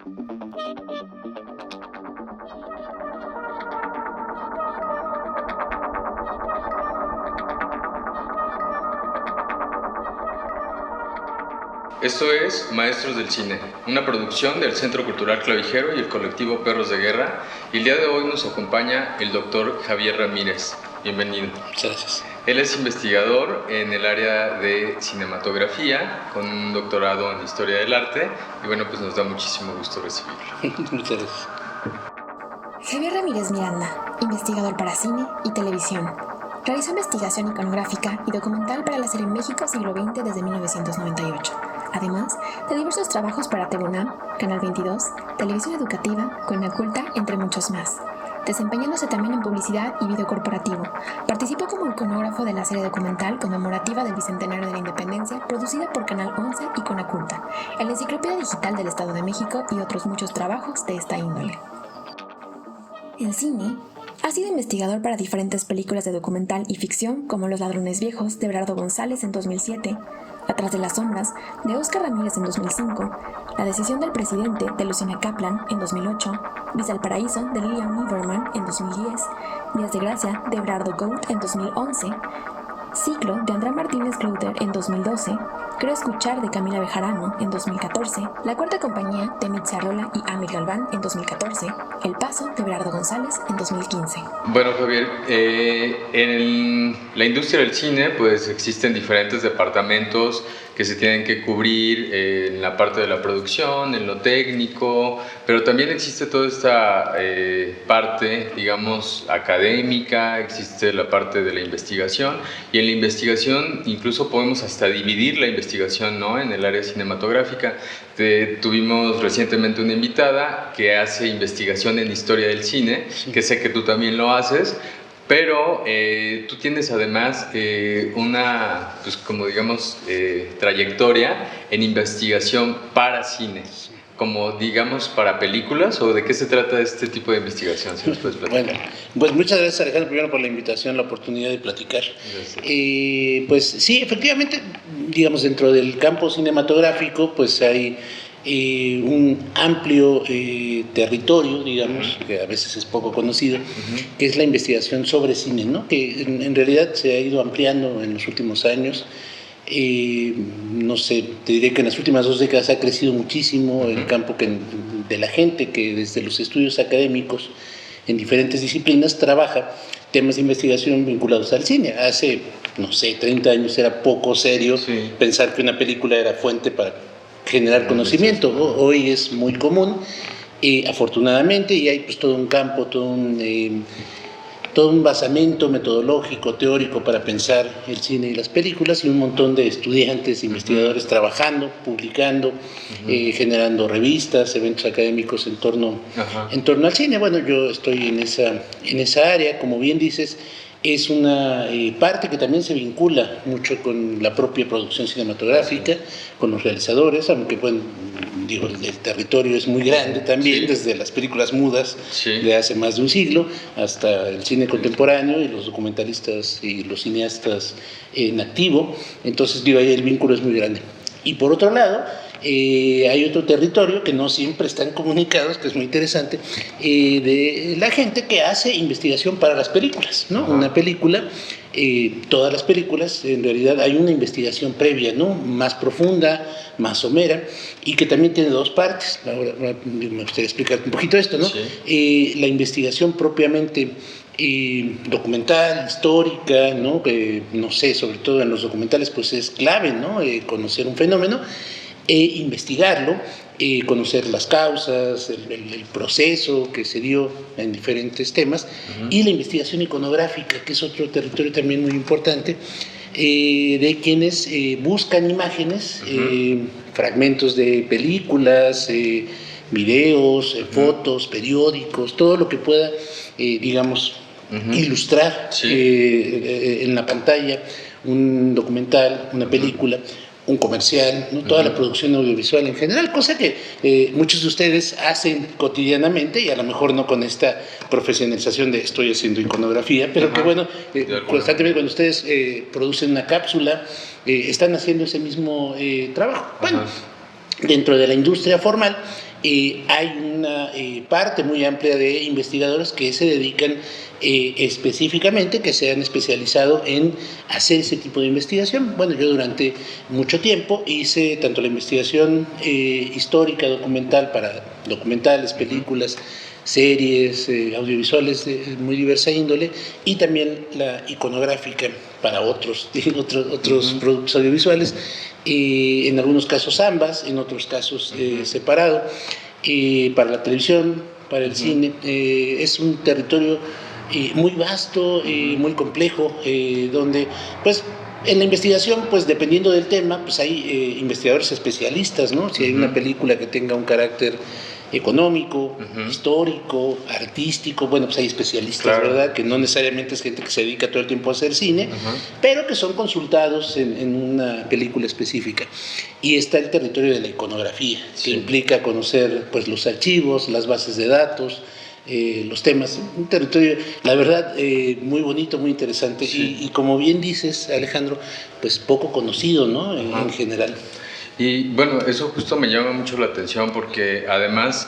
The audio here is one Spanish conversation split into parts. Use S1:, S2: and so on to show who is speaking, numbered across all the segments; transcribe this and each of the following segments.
S1: Esto es Maestros del Cine, una producción del Centro Cultural Clavijero y el colectivo Perros de Guerra. Y el día de hoy nos acompaña el doctor Javier Ramírez. Bienvenido.
S2: Muchas gracias.
S1: Él es investigador en el área de cinematografía, con un doctorado en Historia del Arte. Y bueno, pues nos da muchísimo gusto recibirlo.
S2: Muchas gracias.
S3: Javier Ramírez Miranda, investigador para cine y televisión. Realizó investigación iconográfica y documental para la serie México Siglo XX desde 1998. Además de diversos trabajos para TV UNAM, Canal 22, Televisión Educativa, Conaculta, entre muchos más. Desempeñándose también en publicidad y video corporativo. Participó como iconógrafo de la serie documental conmemorativa del Bicentenario de la Independencia, producida por Canal 11 y Conaculta, en la Enciclopedia Digital del Estado de México y otros muchos trabajos de esta índole. En cine, ha sido investigador para diferentes películas de documental y ficción como Los Ladrones Viejos, de Everardo González en 2007, Atrás de las Sombras, de Óscar Ramírez en 2005, La Decisión del Presidente, de Lucina Kaplan en 2008, Visa al Paraíso, de Lilian Lieberman en 2010, Días de Gracia, de Everardo Gout en 2011, Ciclo, de Andrea Martínez Cluter en 2012, Creo Escuchar, de Camila Bejarano en 2014, La Cuarta Compañía, de Mitzi Arreola y Amir Galván en 2014, El Paso, de Everardo González en 2015.
S1: Bueno, Javier, en la industria del cine pues existen diferentes departamentos que se tienen que cubrir en la parte de la producción, en lo técnico, pero también existe toda esta parte, digamos, académica, existe la parte de la investigación, y en la investigación incluso podemos hasta dividir la investigación, ¿no?, en el área cinematográfica. Tuvimos recientemente una invitada que hace investigación en historia del cine, sí, que sé que tú también lo haces. Pero tú tienes además una, pues como digamos, trayectoria en investigación para cine, como digamos para películas, ¿o de qué se trata este tipo de investigación? Si nos puedes platicar.
S2: Bueno, pues muchas gracias, Alejandro, primero por la invitación, la oportunidad de platicar. Pues sí, efectivamente, digamos, dentro del campo cinematográfico, pues hay un amplio territorio, digamos, que a veces es poco conocido, que es la investigación sobre cine, ¿no? Que en realidad se ha ido ampliando en los últimos años. No sé, te diré que en las últimas 2 décadas ha crecido muchísimo el campo de la gente que desde los estudios académicos en diferentes disciplinas trabaja temas de investigación vinculados al cine. Hace, no sé, 30 años era poco serio, sí, pensar que una película era fuente para generar conocimiento. Hoy es muy común, afortunadamente, y hay pues todo un campo, todo un basamento metodológico, teórico para pensar el cine y las películas, y un montón de estudiantes, investigadores trabajando, publicando, generando revistas, eventos académicos en torno al cine. Bueno, yo estoy en esa área, como bien dices. Es una parte que también se vincula mucho con la propia producción cinematográfica, con los realizadores, aunque bueno, digo, el territorio es muy grande también, sí, desde las películas mudas, sí, de hace más de un siglo, hasta el cine contemporáneo y los documentalistas y los cineastas en activo. Entonces, digo, ahí el vínculo es muy grande. Y por otro lado, hay otro territorio que no siempre están comunicados, que es muy interesante, de la gente que hace investigación para las películas, ¿no? Una película, todas las películas, en realidad hay una investigación previa, ¿no?, más profunda, más somera, y que también tiene 2 partes. Ahora me gustaría explicar un poquito esto, ¿no? Sí. La investigación propiamente documental, histórica, ¿no? No sé, sobre todo en los documentales, pues es clave, ¿no? Conocer un fenómeno, investigarlo, conocer las causas, el proceso que se dio en diferentes temas, y la investigación iconográfica, que es otro territorio también muy importante, de quienes buscan imágenes, fragmentos de películas, videos, fotos, periódicos, todo lo que pueda, digamos, ilustrar, sí, en la pantalla un documental, una película, un comercial, ¿no? Toda la producción audiovisual en general, cosa que muchos de ustedes hacen cotidianamente, y a lo mejor no con esta profesionalización de estoy haciendo iconografía, pero que bueno, constantemente cuando ustedes producen una cápsula, están haciendo ese mismo trabajo. Bueno, dentro de la industria formal hay una parte muy amplia de investigadores que se dedican específicamente, que se han especializado en hacer ese tipo de investigación. Bueno, yo durante mucho tiempo hice tanto la investigación histórica, documental, para documentales, películas, series, audiovisuales de muy diversa índole, y también la iconográfica para otros productos audiovisuales, en algunos casos ambas, en otros casos separado, para la televisión, para el cine. Es un territorio muy vasto, muy complejo, donde pues en la investigación, pues dependiendo del tema, pues hay investigadores especialistas, ¿no? Si hay una película que tenga un carácter económico, histórico, artístico, bueno, pues hay especialistas, claro, ¿verdad? Que no necesariamente es gente que se dedica todo el tiempo a hacer cine, pero que son consultados en una película específica. Y está el territorio de la iconografía, que implica conocer pues los archivos, las bases de datos, los temas, un territorio, la verdad, muy bonito, muy interesante, y como bien dices, Alejandro, pues poco conocido, ¿no? En general.
S1: Y bueno, eso justo me llama mucho la atención porque además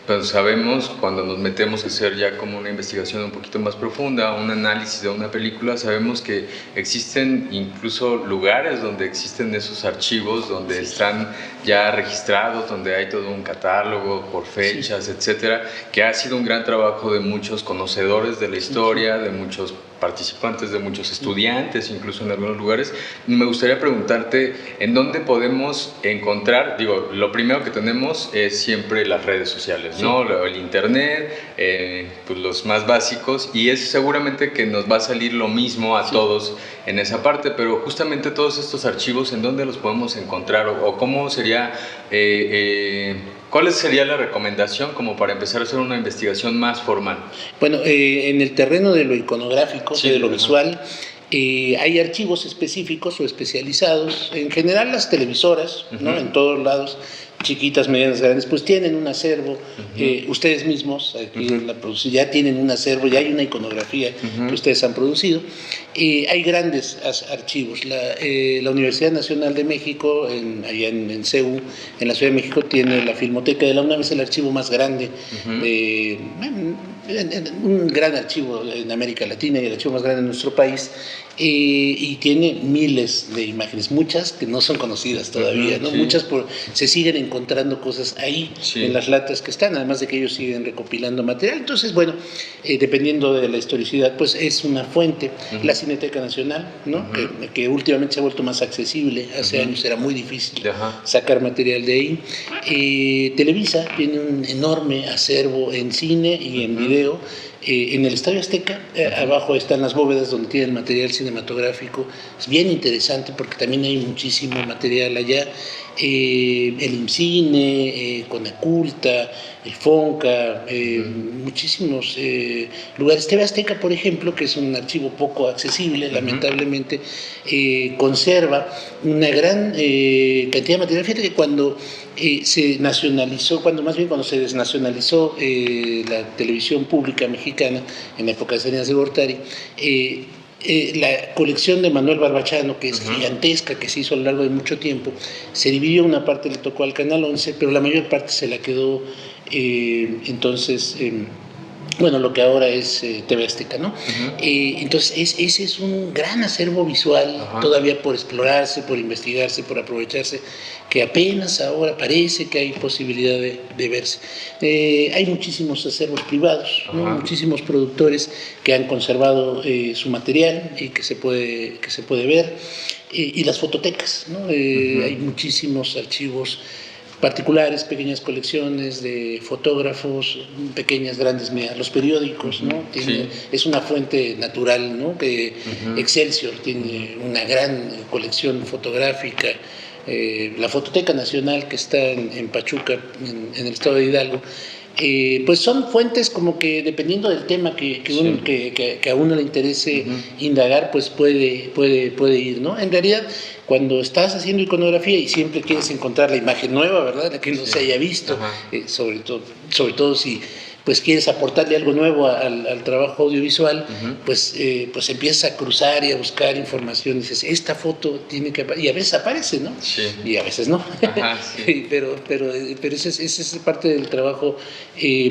S1: pues sabemos, cuando nos metemos a hacer ya como una investigación un poquito más profunda, un análisis de una película, sabemos que existen incluso lugares donde existen esos archivos, donde están ya registrados, donde hay todo un catálogo por fechas, etcétera, que ha sido un gran trabajo de muchos conocedores de la historia, de muchos participantes, de muchos estudiantes, incluso en algunos lugares. Me gustaría preguntarte, ¿en dónde podemos encontrar? Digo, lo primero que tenemos es siempre las redes sociales, ¿no? El internet, pues los más básicos, y es seguramente que nos va a salir lo mismo a todos en esa parte, pero justamente todos estos archivos, ¿en dónde los podemos encontrar? O cómo sería, ¿cuál sería la recomendación como para empezar a hacer una investigación más formal?
S2: Bueno, en el terreno de lo iconográfico, de lo visual, hay archivos específicos o especializados. En general las televisoras, ¿no? En todos lados, chiquitas, medianas, grandes, pues tienen un acervo. Ustedes mismos aquí en la producción ya tienen un acervo, ya hay una iconografía que ustedes han producido. Hay grandes archivos. La Universidad Nacional de México, allá en CEU, en la Ciudad de México, tiene la Filmoteca de la UNAM, es el archivo más grande, un gran archivo en América Latina y el archivo más grande en nuestro país. Y tiene miles de imágenes, muchas que no son conocidas todavía, ¿no? Muchas se siguen encontrando cosas ahí en las latas que están, además de que ellos siguen recopilando material. Entonces, bueno, dependiendo de la historicidad, pues es una fuente. La Cineteca Nacional, ¿no? Que últimamente se ha vuelto más accesible, hace años era muy difícil sacar material de ahí. Televisa tiene un enorme acervo en cine y en video. En el Estadio Azteca, abajo están las bóvedas donde tienen material cinematográfico. Es bien interesante porque también hay muchísimo material allá. El IMCINE, Conaculta, el FONCA, muchísimos lugares. TV Azteca, por ejemplo, que es un archivo poco accesible, lamentablemente, conserva una gran cantidad de material. Fíjate que cuando se nacionalizó, cuando se desnacionalizó la televisión pública mexicana en la época de Salinas de Gortari, la colección de Manuel Barbachano, que es gigantesca, que se hizo a lo largo de mucho tiempo, se dividió, una parte le tocó al Canal 11, pero la mayor parte se la quedó entonces bueno, lo que ahora es TV Azteca, ¿no? Entonces, ese es un gran acervo visual, todavía por explorarse, por investigarse, por aprovecharse, que apenas ahora parece que hay posibilidad de verse. Hay muchísimos acervos privados, ¿no? Muchísimos productores que han conservado su material y que se puede ver, y las fototecas, ¿no? Hay muchísimos archivos particulares, pequeñas colecciones de fotógrafos, pequeñas, grandes, medianas, los periódicos, ¿no? Es una fuente natural, ¿no? Que Excelsior tiene una gran colección fotográfica, la Fototeca Nacional, que está en Pachuca, en el estado de Hidalgo. Pues son fuentes como que dependiendo del tema que a uno le interese indagar, pues puede ir, ¿no? En realidad, cuando estás haciendo iconografía y siempre quieres encontrar la imagen nueva, ¿verdad? La que no se haya visto, sobre todo si pues quieres aportarle algo nuevo al trabajo audiovisual, pues empiezas a cruzar y a buscar información, y dices, esta foto tiene que aparecer, y a veces aparece, ¿no?
S1: Sí.
S2: Y a veces no.
S1: Ajá, sí.
S2: pero esa es parte del trabajo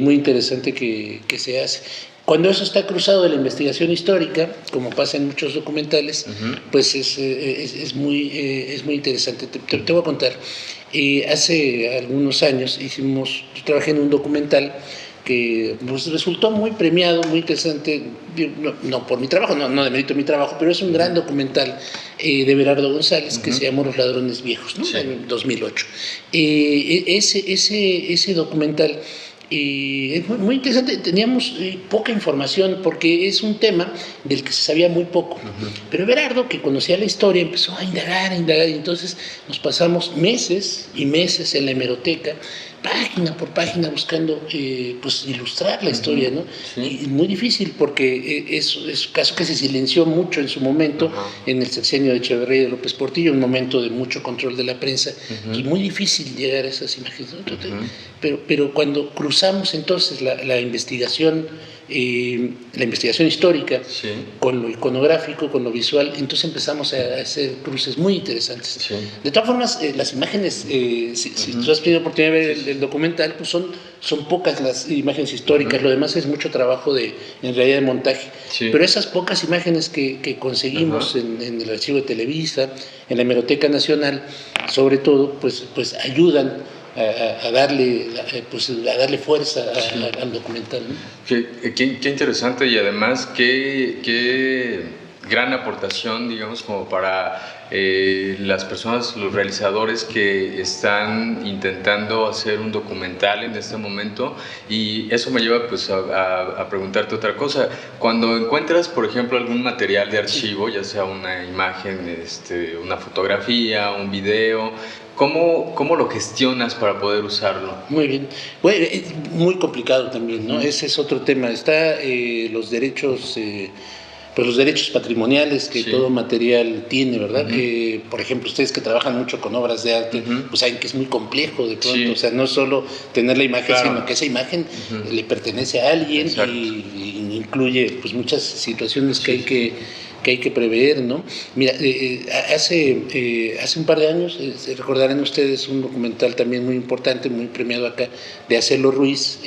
S2: muy interesante que se hace. Cuando eso está cruzado de la investigación histórica, como pasa en muchos documentales, pues es muy interesante. Te voy a contar. Hace algunos años yo trabajé en un documental que pues, resultó muy premiado, muy interesante, no por mi trabajo, no demerito mi trabajo, pero es un gran documental de Berardo González que se llamó Los Ladrones Viejos, ¿no?
S1: Sí.
S2: En 2008. Ese documental es muy interesante. Teníamos poca información porque es un tema del que se sabía muy poco. Pero Berardo, que conocía la historia, empezó a indagar, y entonces nos pasamos meses y meses en la hemeroteca, página por página, buscando pues ilustrar la historia, ¿no?
S1: Sí.
S2: Y muy difícil porque es un caso que se silenció mucho en su momento, en el sexenio de Echeverría y de López Portillo, un momento de mucho control de la prensa, y muy difícil llegar a esas imágenes, ¿no? Pero cuando cruzamos entonces la investigación histórica,
S1: Sí.
S2: con lo iconográfico, con lo visual, entonces empezamos a hacer cruces muy interesantes.
S1: Sí.
S2: De todas formas, las imágenes, si tú has tenido oportunidad de ver el documental, pues son pocas las imágenes históricas, lo demás es mucho trabajo en realidad de montaje.
S1: Sí.
S2: Pero esas pocas imágenes que conseguimos en el archivo de Televisa, en la Hemeroteca Nacional, sobre todo, pues ayudan a darle fuerza al documental, ¿no?
S1: Qué interesante, y además qué gran aportación, digamos, como para las personas, los realizadores que están intentando hacer un documental en este momento. Y eso me lleva pues a preguntarte otra cosa. Cuando encuentras, por ejemplo, algún material de archivo, ya sea una imagen, una fotografía, un video, ¿cómo lo gestionas para poder usarlo?
S2: Muy bien. Bueno, es muy complicado también, ¿no? Ese es otro tema. Está los derechos patrimoniales que todo material tiene, ¿verdad? Por ejemplo, ustedes que trabajan mucho con obras de arte, pues saben que es muy complejo de pronto. O sea, no solo tener la imagen, sino que esa imagen le pertenece a alguien y incluye pues muchas situaciones que hay que prever, ¿no? Mira, hace un par de años, recordarán ustedes un documental también muy importante, muy premiado acá, de Acelo Ruiz,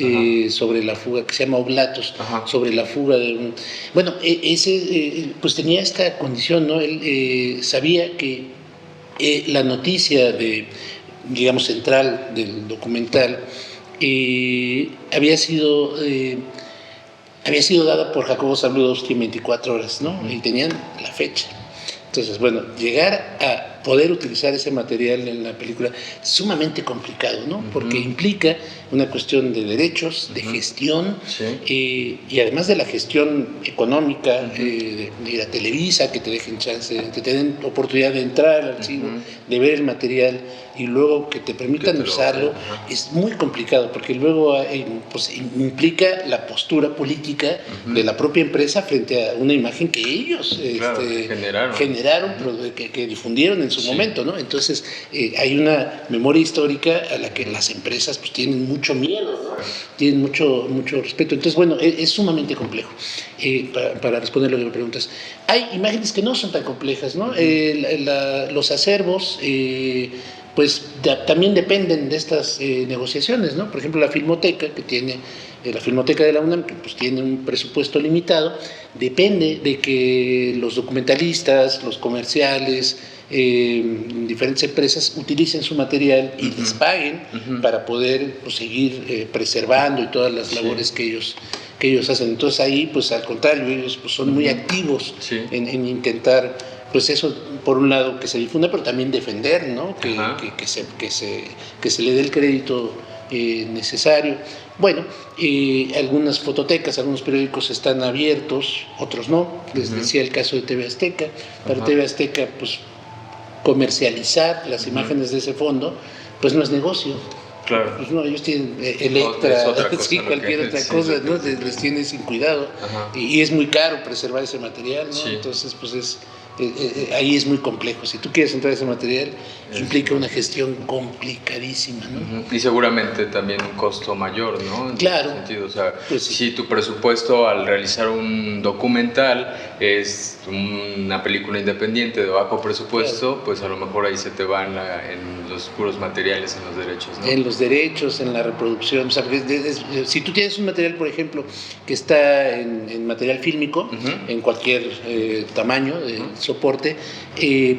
S2: sobre la fuga, que se llama Oblatos, sobre la fuga de un... Bueno, ese pues tenía esta condición, ¿no? Él sabía que la noticia digamos, central del documental había sido dada por Jacobo Zabludowski en 24 horas, ¿no? Y tenían la fecha. Entonces, bueno, llegar a poder utilizar ese material en la película es sumamente complicado, ¿no? Porque implica una cuestión de derechos, de gestión, y además de la gestión económica, de ir a Televisa, que te dejen chance, que te den oportunidad de entrar al archivo, de ver el material, y luego que te permitan usarlo. Es muy complicado, porque luego pues, implica la postura política de la propia empresa frente a una imagen que ellos generaron, que difundieron en su momento, ¿no? Entonces hay una memoria histórica a la que las empresas pues tienen mucho miedo, ¿no? Tienen mucho respeto. Entonces, bueno, es sumamente complejo. Para responder lo que me preguntas, hay imágenes que no son tan complejas, ¿no? Los acervos pues también dependen de estas negociaciones, ¿no? Por ejemplo, la Filmoteca, que tiene la Filmoteca de la UNAM, que pues tiene un presupuesto limitado, depende de que los documentalistas, los comerciales, diferentes empresas utilicen su material y les paguen para poder pues, seguir preservando y todas las labores que ellos hacen. Entonces ahí, pues al contrario, ellos pues, son muy activos en intentar, pues eso, por un lado, que se difunda, pero también defender, ¿no? Que se le dé el crédito necesario. Bueno, algunas fototecas, algunos periódicos están abiertos, otros no. Les decía el caso de TV Azteca. Para TV Azteca, pues comercializar las imágenes de ese fondo, pues no es negocio.
S1: Claro.
S2: Pues no, ellos tienen Electra, cualquier otra cosa, ¿no? Les tiene sin cuidado. Y es muy caro preservar ese material, ¿no? Entonces, pues ahí es muy complejo. Si tú quieres entrar a ese material, implica una gestión complicadísima, ¿no?
S1: Y seguramente también un costo mayor, ¿no? En
S2: Claro.
S1: ese sentido, o sea,
S2: Pues sí.
S1: si tu presupuesto al realizar un documental es una película independiente de bajo presupuesto,
S2: Claro.
S1: pues a lo mejor ahí se te van en los puros materiales, en los derechos, ¿no?
S2: En los derechos, en la reproducción. O sea, si tú tienes un material, por ejemplo, que está en material fílmico, en cualquier tamaño de soporte,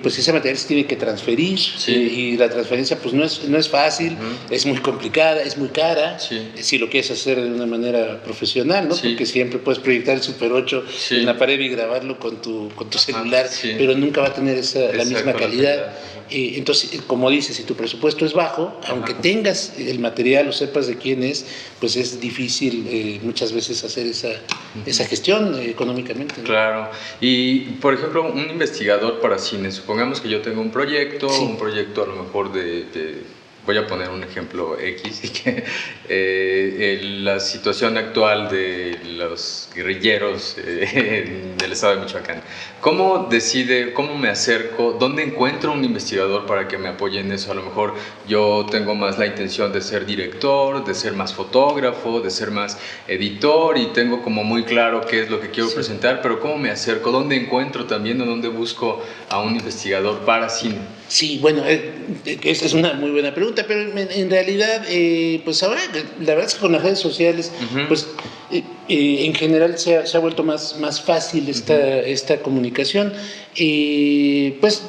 S2: pues ese material se tiene que transferir, y la transferencia pues no es fácil, es muy complicada, es muy cara, si lo quieres hacer de una manera profesional, ¿no? Porque siempre puedes proyectar el Super 8 en la pared y grabarlo con tu celular, pero nunca va a tener la misma calidad. Entonces, como dices, si tu presupuesto es bajo, aunque tengas el material o sepas de quién es, pues es difícil muchas veces hacer esa gestión económicamente, ¿no?
S1: Claro. Y, por ejemplo, un investigador para cine, supongamos que yo tengo un proyecto a lo mejor voy a poner un ejemplo X, la situación actual de los guerrilleros del estado de Michoacán. ¿Cómo me acerco, dónde encuentro un investigador para que me apoye en eso? A lo mejor yo tengo más la intención de ser director, de ser más fotógrafo, de ser más editor, y tengo como muy claro qué es lo que quiero presentar, pero ¿cómo me acerco? ¿Dónde encuentro también o dónde busco a un investigador para cine?
S2: Sí, bueno, esa es una muy buena pregunta, pero en realidad, pues ahora, la verdad es que con las redes sociales, pues en general se ha vuelto más fácil esta comunicación. Pues,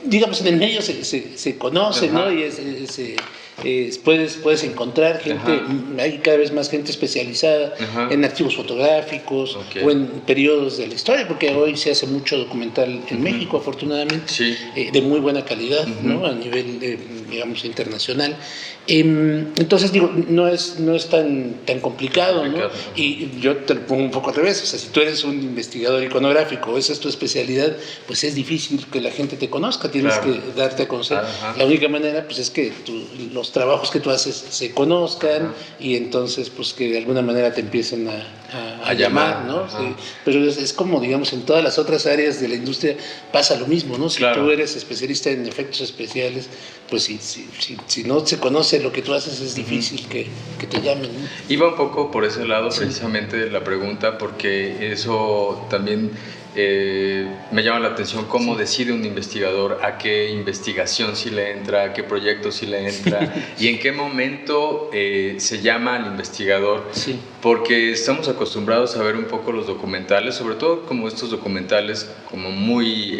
S2: digamos, en el medio se conoce, ¿no? Y puedes encontrar gente, hay cada vez más gente especializada en archivos fotográficos o en periodos de la historia, porque hoy se hace mucho documental en México, afortunadamente, de muy buena calidad, ¿no? A nivel, digamos, internacional. Entonces, digo, no es tan complicado, ¿no? Y yo te lo pongo un poco al revés, o sea, si tú eres un investigador iconográfico, esa es tu especialidad, pues es difícil que la gente te conozca, tienes que darte a conocer. La única manera, pues es que los trabajos que tú haces se conozcan y entonces, pues que de alguna manera te empiecen a llamar, ¿no? Sí, pero es como, digamos, en todas las otras áreas de la industria pasa lo mismo, ¿no? Si tú eres especialista en efectos especiales, pues si no se conoce lo que tú haces, es difícil que te llamen, ¿no?
S1: Iba un poco por ese lado precisamente la pregunta, porque eso también me llama la atención, cómo decide un investigador a qué investigación sí le entra, a qué proyecto sí le entra y en qué momento se llama al investigador, porque estamos acostumbrados a ver un poco los documentales, sobre todo como estos documentales como muy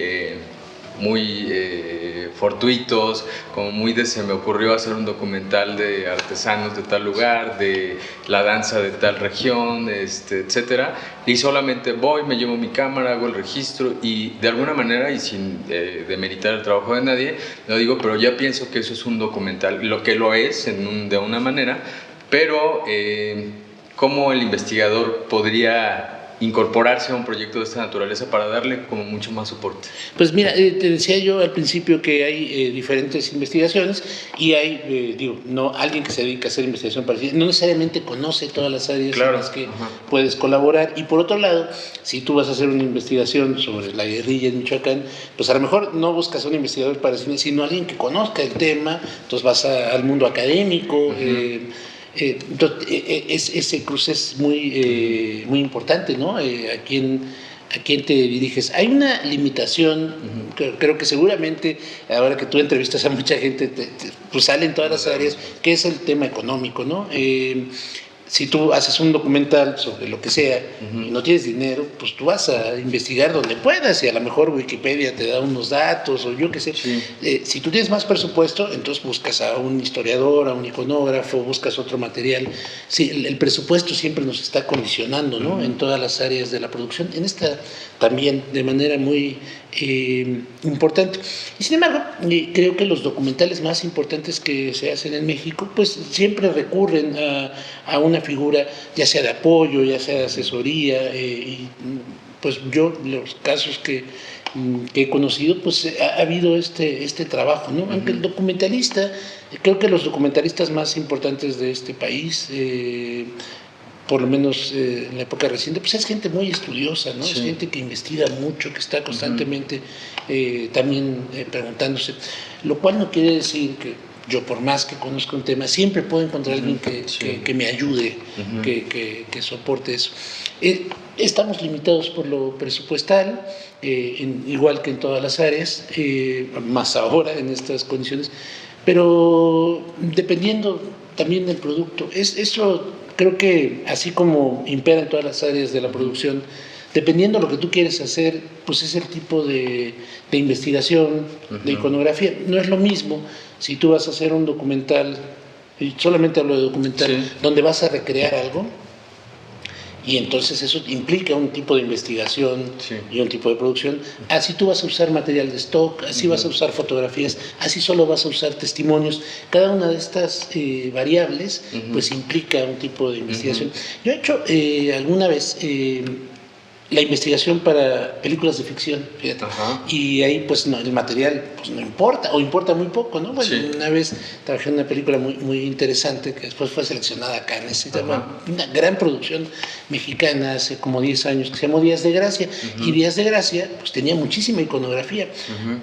S1: fortuitos, como muy se me ocurrió hacer un documental de artesanos de tal lugar, de la danza de tal región, etcétera, y solamente voy, me llevo mi cámara, hago el registro y de alguna manera, y sin demeritar el trabajo de nadie, lo digo, pero ya pienso que eso es un documental, lo que lo es de una manera, pero ¿cómo el investigador podría incorporarse a un proyecto de esta naturaleza para darle como mucho más soporte?
S2: Pues mira, te decía yo al principio que hay diferentes investigaciones y hay, no alguien que se dedica a hacer investigación para no necesariamente conoce todas las áreas en las que puedes colaborar, y por otro lado, si tú vas a hacer una investigación sobre la guerrilla en Michoacán, pues a lo mejor no buscas a un investigador para cine, sino alguien que conozca el tema, entonces vas al mundo académico. Entonces, ese cruce es muy importante, ¿no? ¿A quién te diriges? Hay una limitación, creo que seguramente, ahora que tú entrevistas a mucha gente, pues sale en todas las áreas, que es el tema económico, ¿no? Si tú haces un documental sobre lo que sea y no tienes dinero, pues tú vas a investigar donde puedas y a lo mejor Wikipedia te da unos datos o yo qué sé. Si tú tienes más presupuesto, entonces buscas a un historiador, a un iconógrafo, buscas otro material. Sí, el presupuesto siempre nos está condicionando, ¿no? En todas las áreas de la producción, en esta también de manera muy importante. Y sin embargo, creo que los documentales más importantes que se hacen en México, pues siempre recurren a una figura, ya sea de apoyo, ya sea de asesoría, y pues yo, los casos que he conocido, pues ha habido este trabajo, ¿no? Aunque el documentalista, creo que los documentalistas más importantes de este país, por lo menos en la época reciente, pues es gente muy estudiosa, ¿no? Sí. Es gente que investiga mucho, que está constantemente también preguntándose, lo cual no quiere decir que yo, por más que conozca un tema, siempre puedo encontrar alguien que me ayude, que soporte eso. Estamos limitados por lo presupuestal, igual que en todas las áreas, más ahora en estas condiciones, pero dependiendo también del producto. Eso creo que así como impera en todas las áreas de la producción, dependiendo de lo que tú quieres hacer, pues es el tipo de investigación, de iconografía. No es lo mismo si tú vas a hacer un documental, y solamente hablo de documental, donde vas a recrear algo, y entonces eso implica un tipo de investigación y un tipo de producción. Así tú vas a usar material de stock, así vas a usar fotografías, así solo vas a usar testimonios. Cada una de estas variables pues implica un tipo de investigación. Yo he hecho alguna vez la investigación para películas de ficción, fíjate. Y ahí pues no, el material pues no importa, o importa muy poco, ¿no? Bueno, una vez trabajé en una película muy interesante que después fue seleccionada a Cannes, una gran producción mexicana hace como 10 años, que se llamó Días de Gracia, y Días de Gracia pues tenía muchísima iconografía,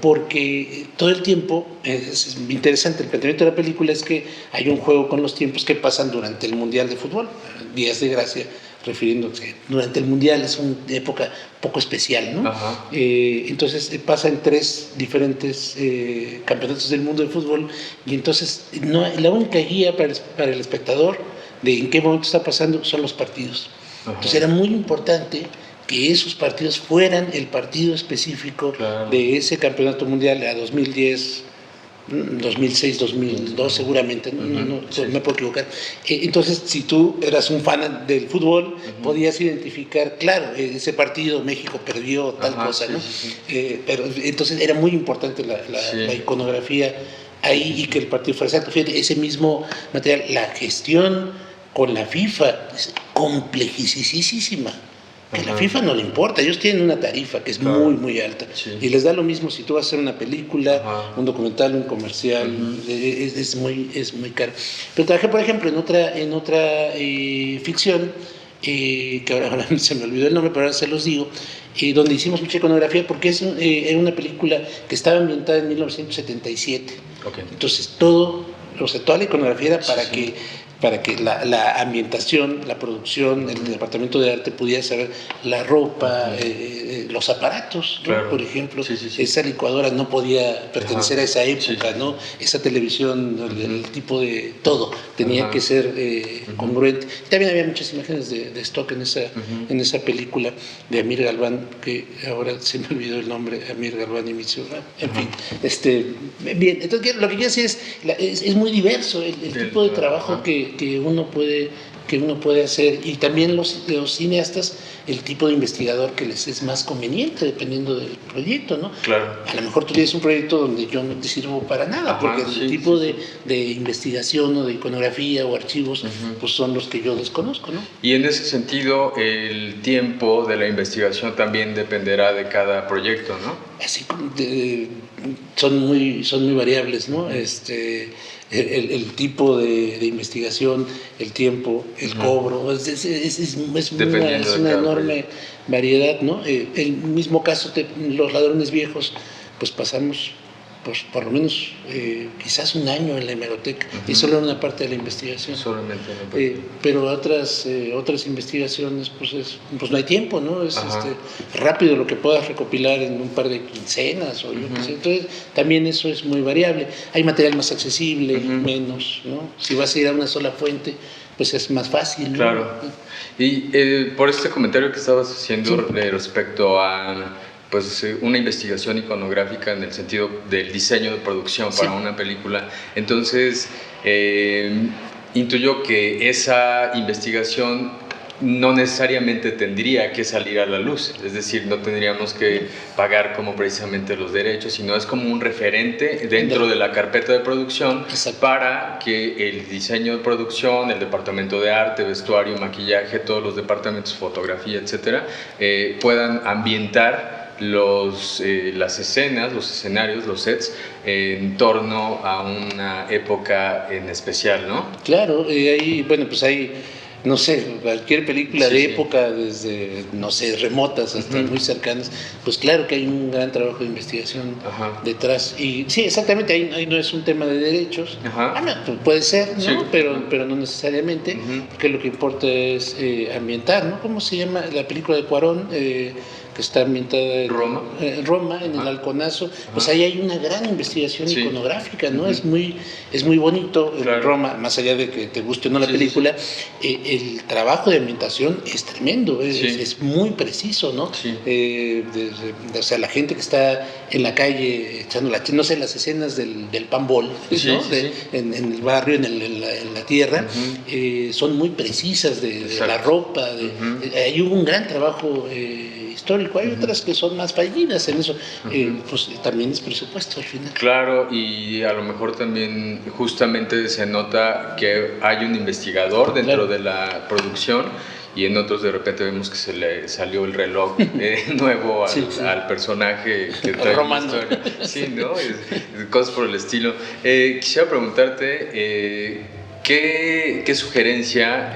S2: porque todo el tiempo, es interesante, el planteamiento de la película es que hay un juego con los tiempos que pasan durante el Mundial de Fútbol, Días de Gracia, refiriéndose durante el Mundial, es una época poco especial, ¿no? Entonces pasa en 3 diferentes campeonatos del mundo de fútbol, y entonces la única guía para el espectador de en qué momento está pasando son los partidos. Entonces era muy importante que esos partidos fueran el partido específico de ese campeonato mundial a 2010, 2006, 2002 seguramente, no me puedo equivocar. Entonces, si tú eras un fan del fútbol, podías identificar, claro, ese partido México perdió tal cosa, ¿no? Pero entonces era muy importante la iconografía ahí y que el partido fuera exacto. Fíjate, ese mismo material, la gestión con la FIFA es complejísima. Que a la FIFA no le importa, ellos tienen una tarifa que es muy alta, y les da lo mismo si tú vas a hacer una película, un documental, un comercial, es muy caro. Pero trabajé, por ejemplo, en otra ficción, que ahora se me olvidó el nombre, pero ahora se los digo, donde hicimos mucha iconografía, porque era una película que estaba ambientada en 1977. Entonces toda la iconografía era para que la ambientación, la producción, el departamento de arte pudiera saber la ropa, los aparatos, ¿no? Por ejemplo, esa licuadora no podía pertenecer a esa época, ¿no? Esa televisión, el tipo de todo, tenía que ser congruente. También había muchas imágenes de stock en esa película de Amir Galván, que ahora se me olvidó el nombre, Amir Galván y Mitsu, en fin, bien, entonces lo que quiero decir es muy diverso el tipo de trabajo que uno puede hacer, y también los cineastas, el tipo de investigador que les es más conveniente dependiendo del proyecto, ¿no? A lo mejor tú tienes un proyecto donde yo no te sirvo para nada, porque el tipo de investigación o de iconografía o archivos pues son los que yo desconozco, ¿no?
S1: Y en ese sentido el tiempo de la investigación también dependerá de cada proyecto, ¿no?
S2: Así son muy variables, ¿no? El tipo de investigación, el tiempo, el cobro, es una enorme variedad, ¿no? El mismo caso de los ladrones viejos, pues pasamos pues, por lo menos quizás un año en la hemeroteca, y solo en una parte de la investigación.
S1: Solamente en la parte.
S2: Pero otras investigaciones, pues no hay tiempo, ¿no? Es rápido lo que puedas recopilar en un par de quincenas, o yo qué sé. Entonces, también eso es muy variable. Hay material más accesible, menos, ¿no? Si vas a ir a una sola fuente, pues es más fácil, ¿no?
S1: Claro. Y por este comentario que estabas haciendo respecto a pues una investigación iconográfica en el sentido del diseño de producción para una película, entonces intuyo que esa investigación no necesariamente tendría que salir a la luz, es decir, no tendríamos que pagar como precisamente los derechos, sino es como un referente dentro de la carpeta de producción para que el diseño de producción, el departamento de arte, vestuario, maquillaje, todos los departamentos, fotografía, etcétera, puedan ambientar las escenas, los escenarios, los sets en torno a una época en especial, ¿no?
S2: Claro, ahí, bueno, pues hay no sé, cualquier película
S1: Sí,
S2: de
S1: sí.
S2: época, desde, no sé, remotas hasta muy cercanas, pues claro que hay un gran trabajo de investigación
S1: Ajá.
S2: detrás. Y sí, exactamente, ahí no es un tema de derechos.
S1: Ajá.
S2: No, pues puede ser, ¿no?
S1: Sí.
S2: Pero no necesariamente, porque lo que importa es ambientar, ¿no? ¿Cómo se llama la película de Cuarón? Que está ambientada en
S1: Roma.
S2: en el Halconazo, pues
S1: Ajá.
S2: ahí hay una gran investigación
S1: Sí.
S2: iconográfica, ¿no? Es muy bonito en
S1: Claro.
S2: Roma, más allá de que te guste o no la
S1: Sí,
S2: película, el trabajo de ambientación es tremendo,
S1: Sí.
S2: es muy preciso, ¿no?
S1: Sí.
S2: O sea, la gente que está en la calle echando no sé, las escenas del panbol,
S1: Sí,
S2: ¿no?
S1: sí, sí.
S2: En el barrio, en la tierra, son muy precisas de la ropa, ahí hubo un gran trabajo histórico. Hay otras que son más fallidas en eso, pues también es presupuesto al final.
S1: Claro, y a lo mejor también justamente se nota que hay un investigador dentro de la producción, y en otros de repente vemos que se le salió el reloj nuevo al personaje que trae la historia. Sí, ¿no? Cosas por el estilo. Quisiera preguntarte, ¿qué sugerencia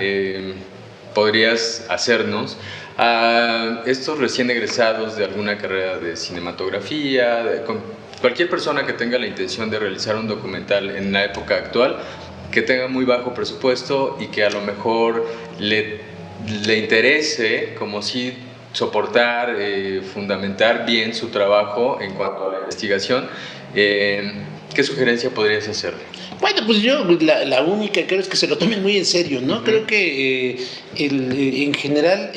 S1: podrías hacernos a estos recién egresados de alguna carrera de cinematografía, con cualquier persona que tenga la intención de realizar un documental en la época actual, que tenga muy bajo presupuesto y que a lo mejor le interese como si soportar, fundamentar bien su trabajo en cuanto a la investigación? ¿Qué sugerencia podrías hacerle?
S2: Bueno, pues yo la única creo es que se lo tomen muy en serio, ¿no? Creo que en general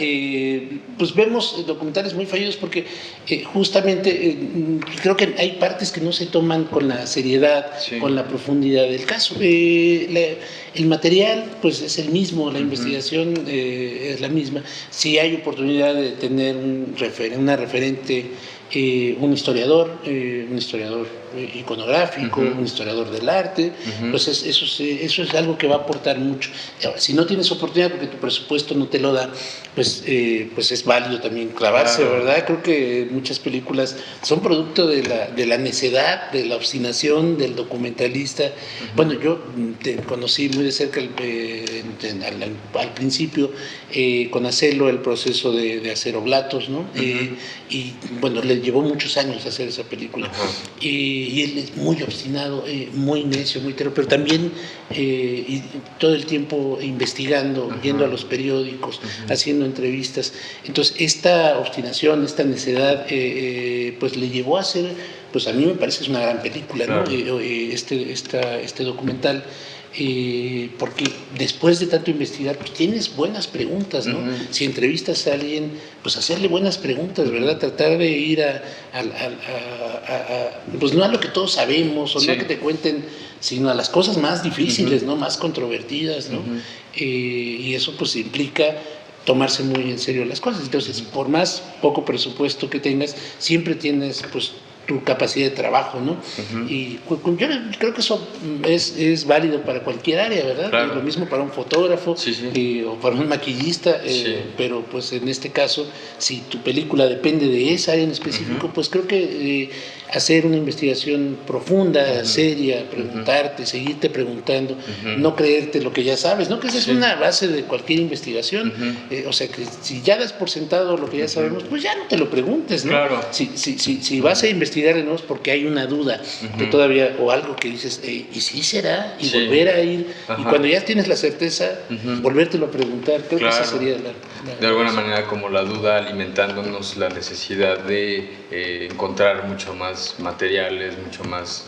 S2: pues vemos documentales muy fallidos porque justamente creo que hay partes que no se toman con la seriedad, con la profundidad del caso. El material pues es el mismo, la investigación es la misma. Si hay oportunidad de tener una referente, un historiador iconográfico, un historiador del arte, pues eso es algo que va a aportar mucho. Ahora, si no tienes oportunidad porque tu presupuesto no te lo da, pues es válido también clavarse, ¿verdad? Creo que muchas películas son producto de la necedad, de la obstinación del documentalista. Bueno, yo te conocí muy de cerca al principio con Acelo, el proceso de hacer Oblatos, ¿no? Y bueno, le llevó muchos años hacer esa película. Y él es muy obstinado, muy necio, muy terror, pero también y todo el tiempo investigando, yendo a los periódicos, haciendo entrevistas. Entonces, esta obstinación, esta necedad, pues le llevó a hacer, pues a mí me parece que es una gran película, ¿no? Este documental. Porque después de tanto investigar, pues tienes buenas preguntas, ¿no? Si entrevistas a alguien, pues hacerle buenas preguntas, ¿verdad? Tratar de ir pues no a lo que todos sabemos, o no a que te cuenten, sino a las cosas más difíciles, ¿no? Más controvertidas, ¿no? Y eso pues implica tomarse muy en serio las cosas. Entonces, por más poco presupuesto que tengas, siempre tienes pues tu capacidad de trabajo, ¿no? Y yo creo que eso es válido para cualquier área, ¿verdad?
S1: Claro.
S2: Lo mismo para un fotógrafo o para un maquillista, pero pues en este caso, si tu película depende de esa área en específico, pues creo que hacer una investigación profunda, seria, preguntarte, seguirte preguntando, no creerte lo que ya sabes, ¿no? Que esa es una base de cualquier investigación. O sea, que si ya das por sentado lo que ya sabemos, pues ya no te lo preguntes, ¿no?
S1: Claro.
S2: Si vas a investigar de nuevo es porque hay una duda que todavía, o algo que dices, ¿y si será? Y volver a ir, y cuando ya tienes la certeza, volvértelo a preguntar. Creo que esa sería
S1: de alguna manera, como la duda alimentándonos la necesidad de encontrar mucho más materiales, mucho más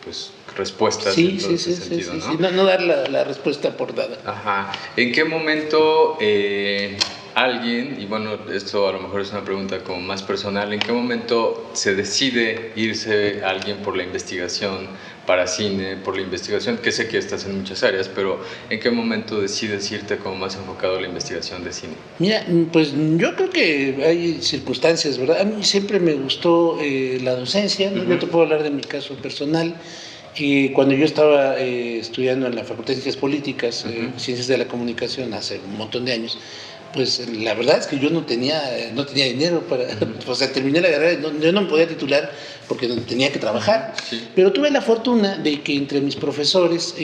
S1: pues respuestas en todo ese sentido, ¿no?
S2: No dar la respuesta por dada.
S1: Ajá. ¿En qué momento alguien, y bueno, esto a lo mejor es una pregunta como más personal, ¿en qué momento se decide irse alguien por la investigación para cine, por la investigación, que sé que estás en muchas áreas, pero ¿en qué momento decides irte como más enfocado a la investigación de cine?
S2: Mira, pues yo creo que hay circunstancias, ¿verdad? A mí siempre me gustó la docencia, ¿no? Yo te puedo hablar de mi caso personal. Y cuando yo estaba estudiando en la Facultad de Ciencias Políticas, Ciencias de la Comunicación, hace un montón de años, pues la verdad es que yo no tenía dinero para, o sea, terminé la carrera, yo no me podía titular porque tenía que trabajar, pero tuve la fortuna de que entre mis profesores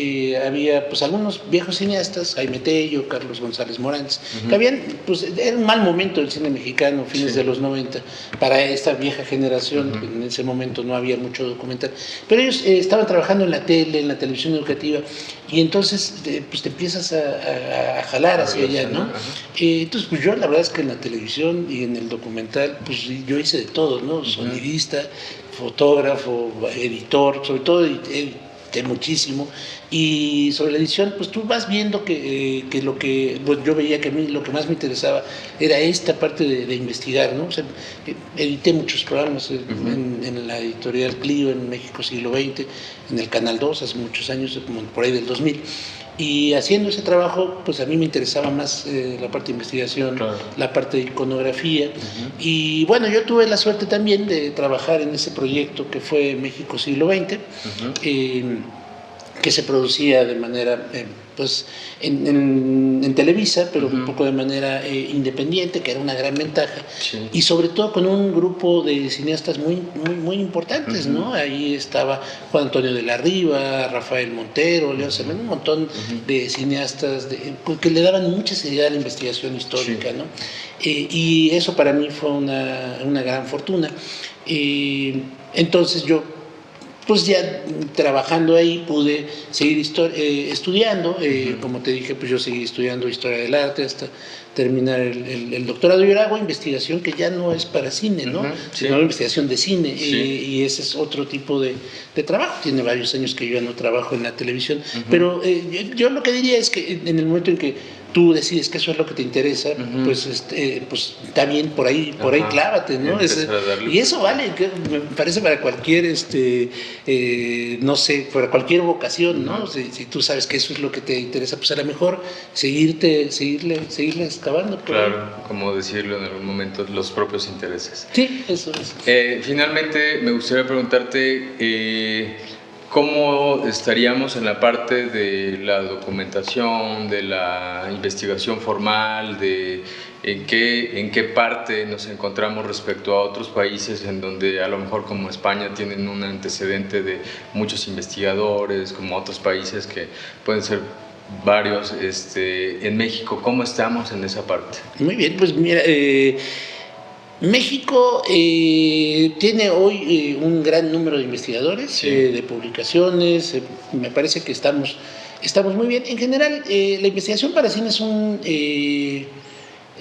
S2: había pues algunos viejos cineastas, Jaime Tello, Carlos González Morales, que habían, pues era un mal momento del cine mexicano, fines de los 90, para esta vieja generación, en ese momento no había mucho documental, pero ellos estaban trabajando en la tele, en la televisión educativa, y entonces pues te empiezas a jalar hacia allá, ¿no? Entonces pues yo la verdad es que en la televisión y en el documental pues yo hice de todo, ¿no? Sonidista, fotógrafo, editor, sobre todo edité muchísimo, y sobre la edición pues tú vas viendo que lo que pues, yo veía que a mí lo que más me interesaba era esta parte de investigar, ¿no? O sea, edité muchos programas en la editorial Clio en México Siglo XX, en el Canal 2 hace muchos años, como por ahí del 2000, y haciendo ese trabajo pues a mí me interesaba más la parte de investigación, la parte de iconografía, y bueno, yo tuve la suerte también de trabajar en ese proyecto que fue México Siglo XX, que se producía de manera pues en Televisa, pero un poco de manera independiente, que era una gran ventaja, y sobre todo con un grupo de cineastas muy importantes, ¿no? Ahí estaba Juan Antonio de la Riva, Rafael Montero, León Serrano, un montón de cineastas que le daban mucha seriedad a la investigación histórica, ¿no? Y eso para mí fue una gran fortuna. Entonces yo pues ya trabajando ahí pude seguir estudiando, como te dije, pues yo seguí estudiando Historia del Arte hasta terminar el doctorado. Yo hago investigación que ya no es para cine, ¿no? Sino investigación de cine, y ese es otro tipo de trabajo. Tiene varios años que yo ya no trabajo en la televisión, pero yo lo que diría es que en el momento en que tú decides que eso es lo que te interesa, pues está bien, por ahí clávate, ¿no? Y eso vale, me parece para cualquier, no sé, para cualquier vocación, ¿no? Si tú sabes que eso es lo que te interesa, pues a lo mejor seguirle excavando.
S1: Claro, como decirlo en algún momento, los propios intereses.
S2: Sí, eso es.
S1: Finalmente, me gustaría preguntarte, ¿cómo estaríamos en la parte de la documentación, de la investigación formal, en qué parte nos encontramos respecto a otros países en donde a lo mejor como España tienen un antecedente de muchos investigadores, como otros países que pueden ser varios, en México, ¿cómo estamos en esa parte?
S2: Muy bien, pues mira, México tiene hoy un gran número de investigadores, de publicaciones, me parece que estamos muy bien. En general, la investigación para cine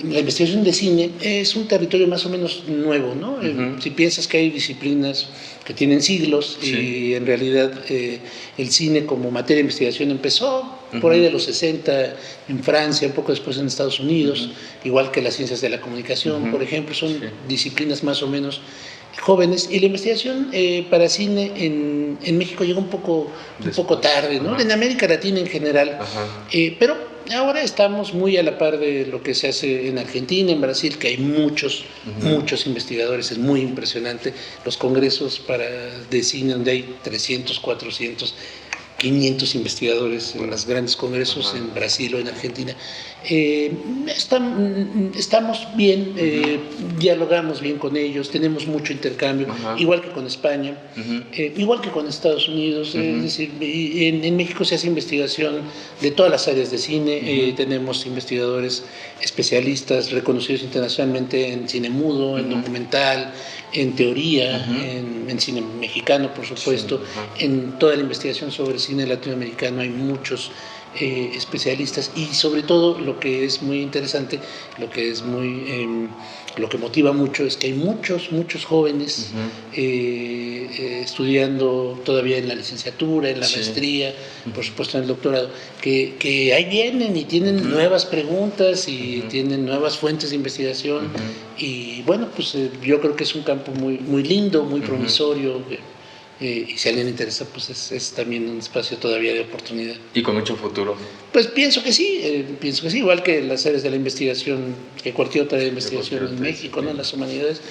S2: la investigación de cine es un territorio más o menos nuevo, ¿no? Si piensas que hay disciplinas que tienen siglos, y en realidad el cine como materia de investigación empezó por ahí de los 60 en Francia, un poco después en Estados Unidos, igual que las ciencias de la comunicación, por ejemplo, son disciplinas más o menos jóvenes, y la investigación para cine en México llegó un poco tarde, ¿no? En América Latina en general, pero ahora estamos muy a la par de lo que se hace en Argentina, en Brasil, que hay muchos investigadores, es muy impresionante. Los congresos de cine donde hay 300, 400, 500 investigadores en los grandes congresos en Brasil o en Argentina. Estamos bien, dialogamos bien con ellos, tenemos mucho intercambio, igual que con España, igual que con Estados Unidos. Es decir, en México se hace investigación de todas las áreas de cine, tenemos investigadores especialistas reconocidos internacionalmente en cine mudo, en documental, en teoría, en cine mexicano, por supuesto, en toda la investigación sobre cine latinoamericano hay muchos especialistas, y sobre todo lo que es muy interesante, lo que motiva mucho es que hay muchos jóvenes estudiando todavía en la licenciatura, en la maestría, por supuesto en el doctorado, que ahí vienen y tienen nuevas preguntas y tienen nuevas fuentes de investigación, y bueno, pues yo creo que es un campo muy lindo, muy promisorio, y si a alguien le interesa, pues es también un espacio todavía de oportunidad.
S1: Y con mucho futuro.
S2: Pues pienso que sí, igual que las áreas de la investigación, que cualquier otra área de investigación en México, ¿no? En las humanidades,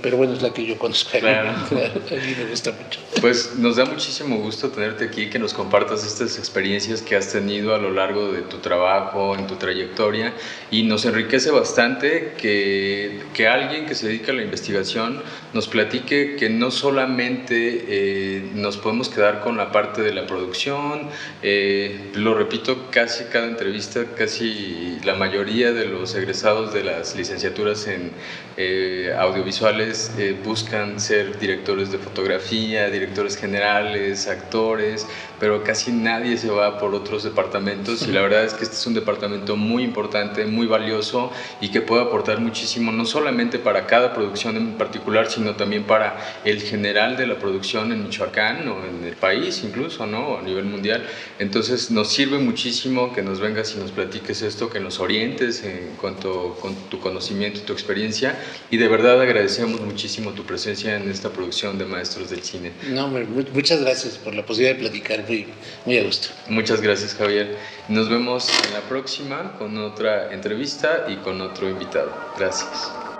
S2: pero bueno, es la que yo conozco.
S1: Claro.
S2: A mí me gusta mucho.
S1: Pues nos da muchísimo gusto tenerte aquí, que nos compartas estas experiencias que has tenido a lo largo de tu trabajo, en tu trayectoria, y nos enriquece bastante que alguien que se dedica a la investigación nos platique que no solamente nos podemos quedar con la parte de la producción, lo repito, casi cada entrevista, casi la mayoría de los egresados de las licenciaturas en audiovisuales buscan ser directores de fotografía, directores generales, actores, pero casi nadie se va por otros departamentos, y la verdad es que este es un departamento muy importante, muy valioso, y que puede aportar muchísimo, no solamente para cada producción en particular, sino también para el general de la producción en Michoacán o en el país incluso, ¿no? A nivel mundial. Entonces nos sirve muchísimo que nos vengas y nos platiques esto, que nos orientes en cuanto con tu conocimiento y tu experiencia, y de verdad agradecemos muchísimo tu presencia en esta producción de Maestros del Cine.
S2: No, muchas gracias por la posibilidad de platicar, muy a gusto.
S1: Muchas gracias, Javier. Nos vemos en la próxima con otra entrevista y con otro invitado. Gracias.